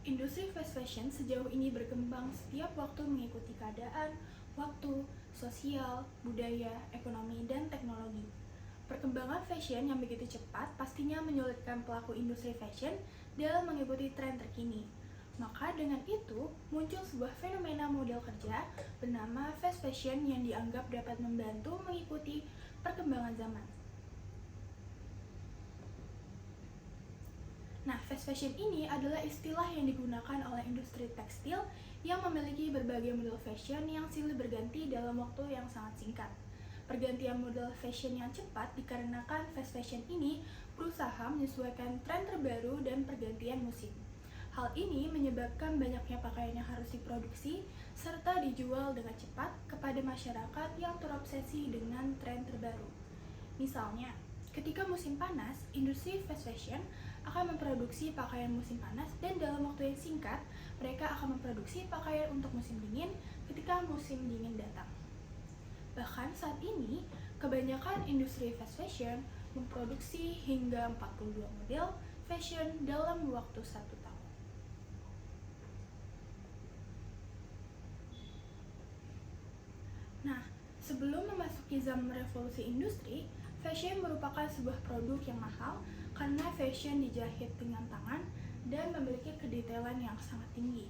Industri fast fashion sejauh ini berkembang setiap waktu mengikuti keadaan, waktu, sosial, budaya, ekonomi, dan teknologi. Perkembangan fashion yang begitu cepat pastinya menyulitkan pelaku industri fashion dalam mengikuti tren terkini. Maka dengan itu, muncul sebuah fenomena model kerja bernama fast fashion yang dianggap dapat membantu mengikuti perkembangan zaman. Nah, fast fashion ini adalah istilah yang digunakan oleh industri tekstil yang memiliki berbagai model fashion yang silih berganti dalam waktu yang sangat singkat. Pergantian model fashion yang cepat dikarenakan fast fashion ini berusaha menyesuaikan tren terbaru dan pergantian musim. Hal ini menyebabkan banyaknya pakaian yang harus diproduksi serta dijual dengan cepat kepada masyarakat yang terobsesi dengan tren terbaru. Misalnya, ketika musim panas, industri fast fashion akan memproduksi pakaian musim panas dan dalam waktu yang singkat, mereka akan memproduksi pakaian untuk musim dingin ketika musim dingin datang. Bahkan saat ini, kebanyakan industri fast fashion memproduksi hingga 42 model fashion dalam waktu 1 tahun. Nah, sebelum memasuki zaman revolusi industri, fashion merupakan sebuah produk yang mahal karena fashion dijahit dengan tangan dan memiliki kedetailan yang sangat tinggi.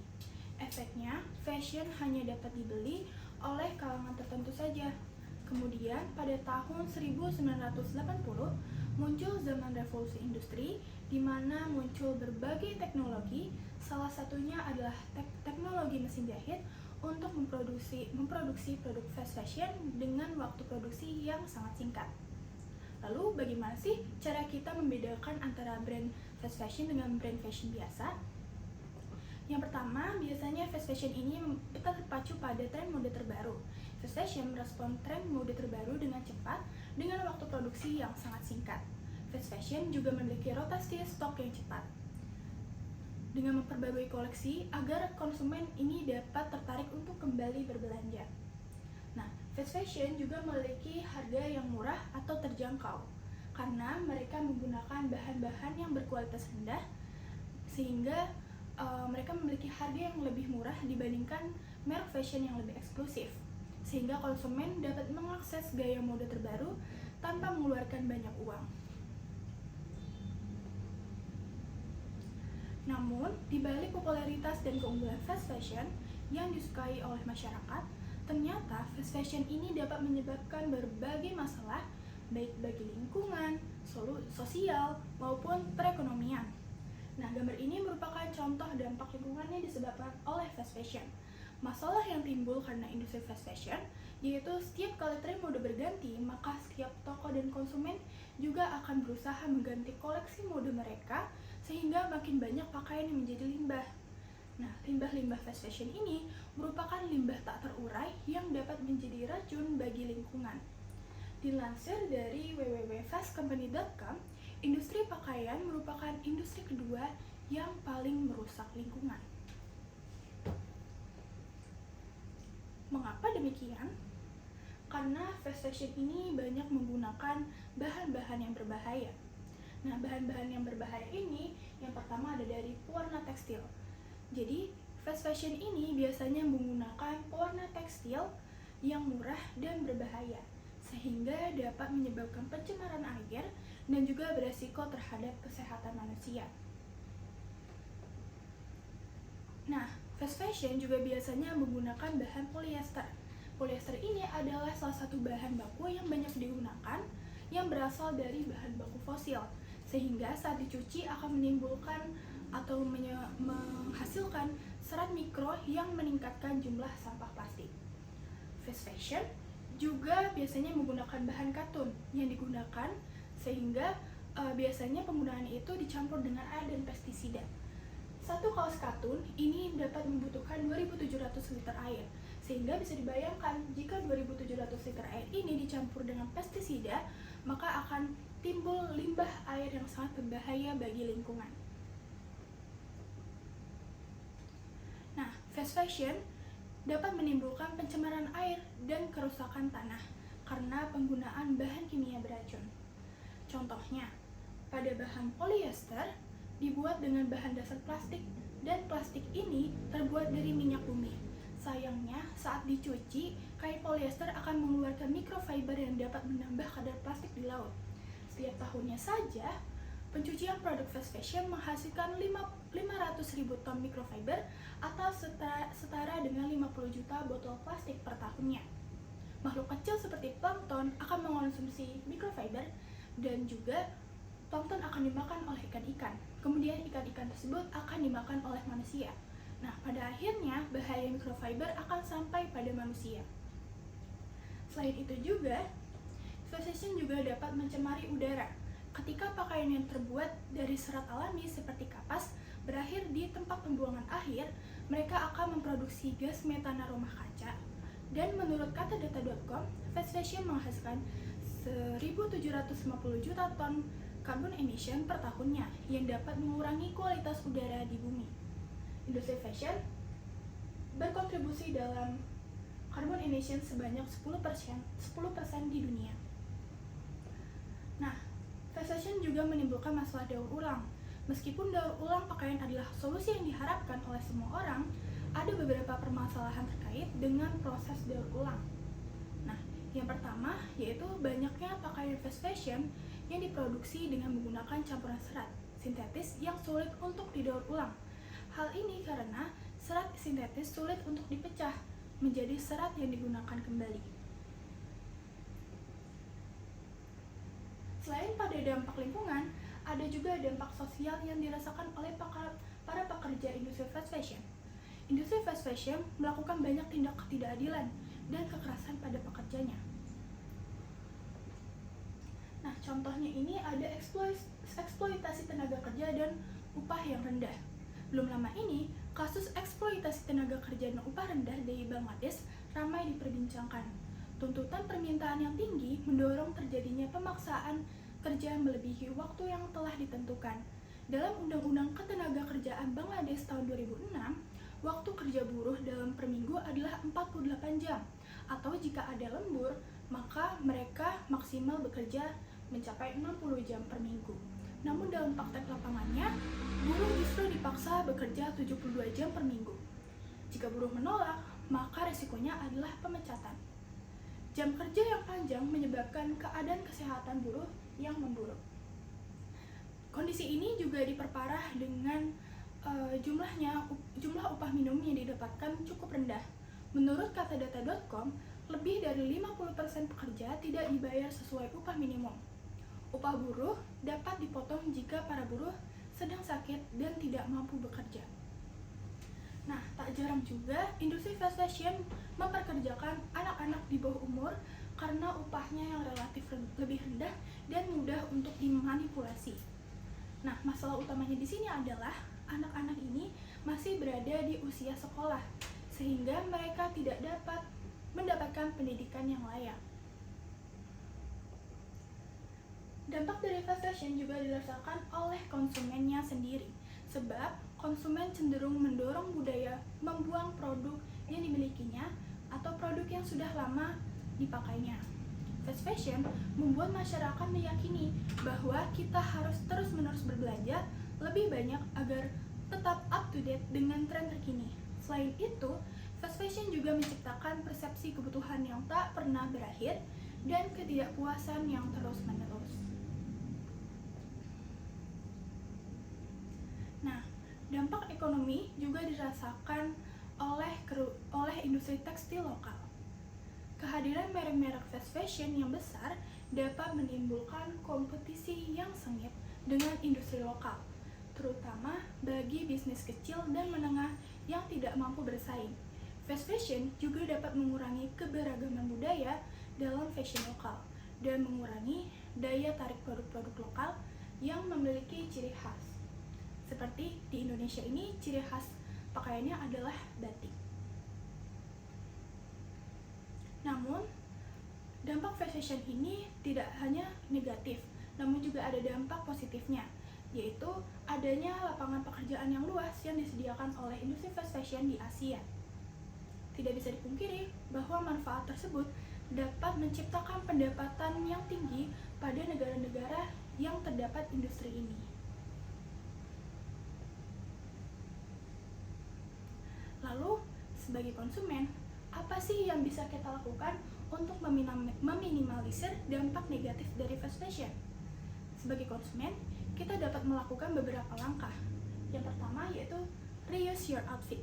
Efeknya, fashion hanya dapat dibeli oleh kalangan tertentu saja. Kemudian, pada tahun 1980, muncul zaman revolusi industri di mana muncul berbagai teknologi, salah satunya adalah teknologi mesin jahit untuk memproduksi produk fast fashion dengan waktu produksi yang sangat singkat. Lalu bagaimana sih cara kita membedakan antara brand fast fashion dengan brand fashion biasa? Yang pertama, biasanya fast fashion ini terpacu pada tren mode terbaru. Fast fashion merespon tren mode terbaru dengan cepat dengan waktu produksi yang sangat singkat. Fast fashion juga memiliki rotasi stok yang cepat dengan memperbarui koleksi agar konsumen ini dapat tertarik untuk kembali berbelanja. Nah, fast fashion juga memiliki harga yang murah atau terjangkau karena mereka menggunakan bahan-bahan yang berkualitas rendah sehingga mereka memiliki harga yang lebih murah dibandingkan merek fashion yang lebih eksklusif sehingga konsumen dapat mengakses gaya mode terbaru tanpa mengeluarkan banyak uang. Namun, di balik popularitas dan keunggulan fast fashion yang disukai oleh masyarakat, ternyata fast fashion ini dapat menyebabkan berbagai masalah baik bagi lingkungan, sosial, maupun perekonomian. Nah, gambar ini merupakan contoh dampak lingkungan yang disebabkan oleh fast fashion. Masalah yang timbul karena industri fast fashion yaitu setiap kali tren mode berganti, maka setiap toko dan konsumen juga akan berusaha mengganti koleksi mode mereka sehingga makin banyak pakaian yang menjadi limbah. Nah, limbah-limbah fast fashion ini merupakan limbah tak terurai yang dapat menjadi racun bagi lingkungan. Dilansir dari www.fastcompany.com, industri pakaian merupakan industri kedua yang paling merusak lingkungan. Mengapa demikian? Karena fast fashion ini banyak menggunakan bahan-bahan yang berbahaya. Nah, bahan-bahan yang berbahaya ini yang pertama ada dari pewarna tekstil. Jadi, fast fashion ini biasanya menggunakan pewarna tekstil yang murah dan berbahaya, sehingga dapat menyebabkan pencemaran air dan juga beresiko terhadap kesehatan manusia. Nah, fast fashion juga biasanya menggunakan bahan polyester. Polyester ini adalah salah satu bahan baku yang banyak digunakan yang berasal dari bahan baku fosil, sehingga saat dicuci akan menimbulkan atau menghasilkan serat mikro yang meningkatkan jumlah sampah plastik. Fast fashion juga biasanya menggunakan bahan katun yang digunakan sehingga biasanya penggunaannya itu dicampur dengan air dan pestisida. Satu kaos katun ini dapat membutuhkan 2.700 liter air, sehingga bisa dibayangkan jika 2.700 liter air ini dicampur dengan pestisida, maka akan timbul limbah air yang sangat berbahaya bagi lingkungan. Nah, fast fashion dapat menimbulkan pencemaran air dan kerusakan tanah karena penggunaan bahan kimia beracun. Contohnya, pada bahan polyester dibuat dengan bahan dasar plastik dan plastik terbuat dari minyak bumi. Sayangnya, saat dicuci, kain polyester akan mengeluarkan microfiber yang dapat menambah kadar plastik di laut. Setiap tahunnya saja, pencucian produk fast fashion menghasilkan 500.000 ton microfiber atau setara dengan 50 juta botol plastik per tahunnya. Makhluk kecil seperti plankton akan mengonsumsi microfiber dan juga plankton akan dimakan oleh ikan-ikan. Kemudian ikan-ikan tersebut akan dimakan oleh manusia. Nah, pada akhirnya bahaya microfiber akan sampai pada manusia. Selain itu juga, fast fashion juga dapat mencemari udara. Ketika pakaian yang terbuat dari serat alami seperti kapas berakhir di tempat pembuangan akhir, mereka akan memproduksi gas metana rumah kaca. Dan menurut katadata.com, fast fashion menghasilkan 1.750 juta ton carbon emission per tahunnya yang dapat mengurangi kualitas udara di bumi. Industri fashion berkontribusi dalam carbon emission sebanyak 10% di dunia. Nah, fast fashion juga menimbulkan masalah daur ulang. Meskipun daur ulang pakaian adalah solusi yang diharapkan oleh semua orang, ada beberapa permasalahan terkait dengan proses daur ulang. Nah, yang pertama yaitu banyaknya pakaian fast fashion yang diproduksi dengan menggunakan campuran serat sintetis yang sulit untuk didaur ulang. Hal ini karena serat sintetis sulit untuk dipecah menjadi serat yang digunakan kembali. Selain pada dampak lingkungan, ada juga dampak sosial yang dirasakan oleh para pekerja industri fast fashion. Industri fast fashion melakukan banyak tindak ketidakadilan dan kekerasan pada pekerjanya. Nah, contohnya ini ada eksploitasi tenaga kerja dan upah yang rendah. Belum lama ini, kasus eksploitasi tenaga kerja dan upah rendah di Bangladesh ramai diperbincangkan. Tuntutan permintaan yang tinggi mendorong terjadinya pemaksaan kerja melebihi waktu yang telah ditentukan. Dalam Undang-Undang Ketenagakerjaan Bangladesh tahun 2006, waktu kerja buruh dalam per minggu adalah 48 jam, atau jika ada lembur, maka mereka maksimal bekerja mencapai 60 jam per minggu. Namun dalam praktek lapangannya, buruh justru dipaksa bekerja 72 jam per minggu. Jika buruh menolak, maka resikonya adalah pemecatan. Jam kerja yang panjang menyebabkan keadaan kesehatan buruh yang memburuk. Kondisi ini juga diperparah dengan jumlah upah minimum yang didapatkan cukup rendah. Menurut katadata.com, lebih dari 50% pekerja tidak dibayar sesuai upah minimum. Upah buruh dapat dipotong jika para buruh sedang sakit dan tidak mampu bekerja. Nah, tak jarang juga industri fast fashion memperkerjakan anak-anak di bawah umur karena upahnya yang relatif lebih rendah dan mudah untuk dimanipulasi. Nah, masalah utamanya di sini adalah anak-anak ini masih berada di usia sekolah, sehingga mereka tidak dapat mendapatkan pendidikan yang layak. Dampak dari fast fashion juga dirasakan oleh konsumennya sendiri, sebab konsumen cenderung mendorong budaya membuang produk yang dimilikinya atau produk yang sudah lama dipakainya. Fast fashion membuat masyarakat meyakini bahwa kita harus terus-menerus berbelanja lebih banyak agar tetap up to date dengan tren terkini. Selain itu, fast fashion juga menciptakan persepsi kebutuhan yang tak pernah berakhir dan ketidakpuasan yang terus-menerus. Nah, dampak ekonomi juga dirasakan oleh industri tekstil lokal. Kehadiran merek-merek fast fashion yang besar dapat menimbulkan kompetisi yang sengit dengan industri lokal, terutama bagi bisnis kecil dan menengah yang tidak mampu bersaing. Fast fashion juga dapat mengurangi keberagaman budaya dalam fashion lokal dan mengurangi daya tarik produk-produk lokal yang memiliki ciri khas. Seperti di Indonesia ini, ciri khas pakaiannya adalah batik. Namun, dampak fast fashion ini tidak hanya negatif, namun juga ada dampak positifnya, yaitu adanya lapangan pekerjaan yang luas yang disediakan oleh industri fast fashion di Asia. Tidak bisa dipungkiri bahwa manfaat tersebut dapat menciptakan pendapatan yang tinggi pada negara-negara yang terdapat industri ini. Lalu, sebagai konsumen, apa sih yang bisa kita lakukan untuk meminimalisir dampak negatif dari fast fashion? Sebagai konsumen, kita dapat melakukan beberapa langkah. Yang pertama yaitu reuse your outfit.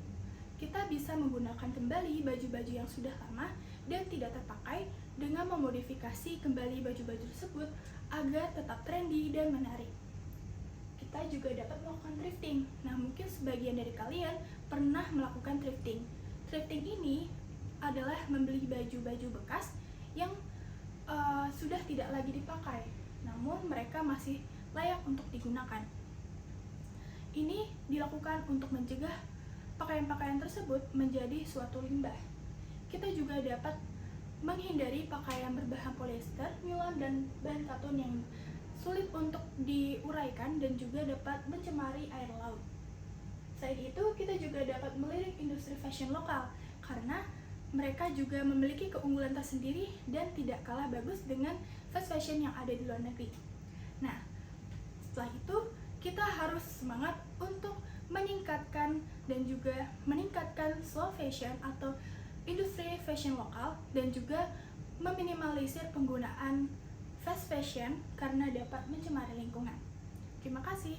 Kita bisa menggunakan kembali baju-baju yang sudah lama dan tidak terpakai dengan memodifikasi kembali baju-baju tersebut agar tetap trendy dan menarik. Kita juga dapat melakukan thrifting. Nah, mungkin sebagian dari kalian pernah melakukan thrifting. Thrifting ini adalah membeli baju-baju bekas yang sudah tidak lagi dipakai, namun mereka masih layak untuk digunakan. Ini dilakukan untuk mencegah pakaian-pakaian tersebut menjadi suatu limbah. Kita juga dapat menghindari pakaian berbahan polyester, nilon, dan bahan katun yang sulit untuk diuraikan dan juga dapat mencemari air laut. Selain itu, kita juga dapat melirik industri fashion lokal karena mereka juga memiliki keunggulan tersendiri dan tidak kalah bagus dengan fast fashion yang ada di luar negeri. Nah, setelah itu kita harus semangat untuk meningkatkan dan juga meningkatkan slow fashion atau industri fashion lokal dan juga meminimalisir penggunaan fast fashion karena dapat mencemari lingkungan. Terima kasih.